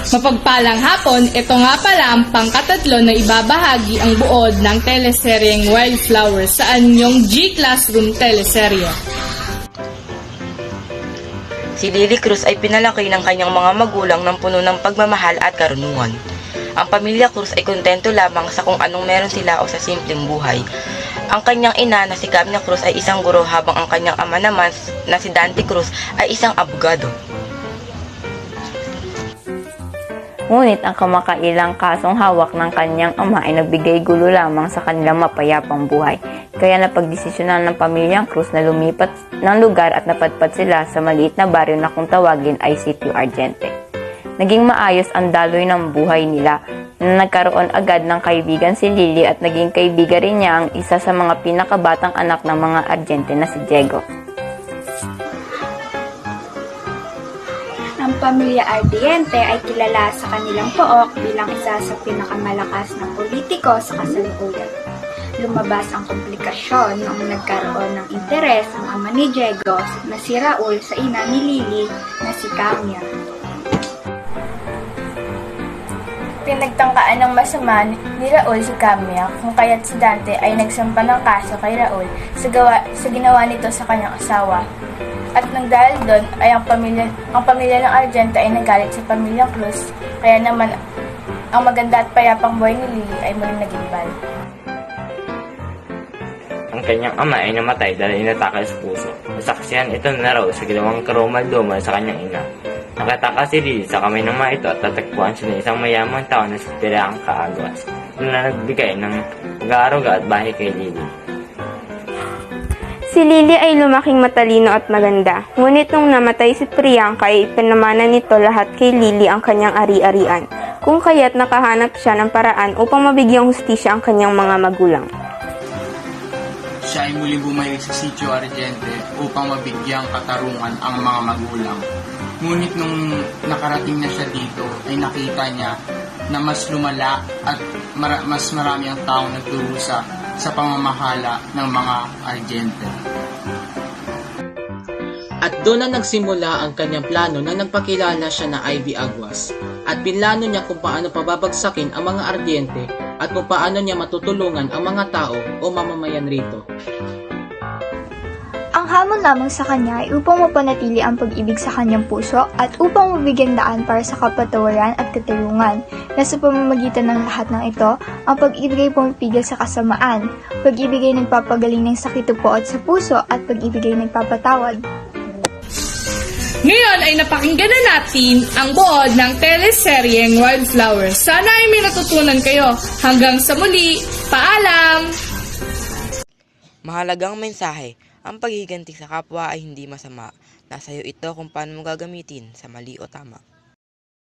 Mapagpalang hapon, ito nga pala ang pangkatatlo na ibabahagi ang buod ng teleseryeng Wildflowers sa anyong G-Classroom teleserye. Si Lily Cruz ay pinalaki ng kanyang mga magulang ng puno ng pagmamahal at karunungan. Ang pamilya Cruz ay kontento lamang sa kung anong meron sila o sa simpleng buhay. Ang kanyang ina na si Camila Cruz ay isang guro habang ang kanyang ama naman na si Dante Cruz ay isang abogado. Ngunit ang kamakailang kasong hawak ng kanyang ama ay nagbigay gulo lamang sa kanilang mapayapang buhay. Kaya napagdesisyonan ng pamilyang Cruz na lumipat ng lugar at napadpad sila sa maliit na baryo na kung tawagin ay Sitio Argente. Naging maayos ang daloy ng buhay nila na nagkaroon agad ng kaibigan si Lily at naging kaibigan rin niya ang isa sa mga pinakabatang anak ng mga Argente na si Diego. Ang pamilya Ardiente ay kilala sa kanilang pook bilang isa sa pinakamalakas na politiko sa kasalukuyan. Lumabas ang komplikasyon noong nagkaroon ng interes ang ama ni Diego na si Raul sa ina ni Lily na si Camila. Pinagtangkaan ng masama ni Raul si Camila kung kaya't si Dante ay nagsampa ng kaso kay Raul sa ginawa nito sa kanyang asawa. At nang dahil doon ay ang pamilya ng Argente ay nagalit sa pamilyang Cruz, kaya naman ang maganda at payapang buhay ni Lily ay muling naging bal. Ang kanyang ama ay namatay dahil inatake sa puso. Nasaksihan ito na raw sa ginawang karumal-dumal sa kanyang ina. Nakataka si Lily sa kamay ng mga ito at tatagpuan siya ng isang mayamang tao na si Pirang Kaaguas na nagbigay ng pag-aaruga at bahay kay Lily. Si Lily ay lumaking matalino at maganda, ngunit nung namatay si Priyanka ay ipinamana nito lahat kay Lily ang kanyang ari-arian, kung kaya't nakahanap siya ng paraan upang mabigyang hustisya ang kanyang mga magulang. Siya ay muling bumalik sa Sitio Argente upang mabigyang katarungan ang mga magulang. Ngunit nung nakarating na siya dito ay nakita niya na mas lumala at mas marami ang taong nagdurusa sa pamamahala ng mga Argente. At doon na nagsimula ang kanyang plano na nagpakilala siya na Ivy Aguas at pinlano niya kung paano pababagsakin ang mga Ardiente at kung paano niya matutulungan ang mga tao o mamamayan rito. Ang hamon lamang sa kanya ay upang mapanatili ang pag-ibig sa kanyang puso at upang mabigyan daan para sa kapatawaran at katarungan, na sa pamamagitan ng lahat ng ito, ang pag-ibig ay pumipigil sa kasamaan, pag-ibig ay nagpapagaling ng sakit upuot sa puso at pag-ibig ay nagpapatawad. Ngayon ay napakinggan na natin ang buod ng teleseryeng Wildflowers. Sana ay may natutunan kayo. Hanggang sa muli, paalam! Mahalagang mensahe, ang paghihiganti sa kapwa ay hindi masama. Nasa iyo ito kung paano mo gagamitin sa mali o tama.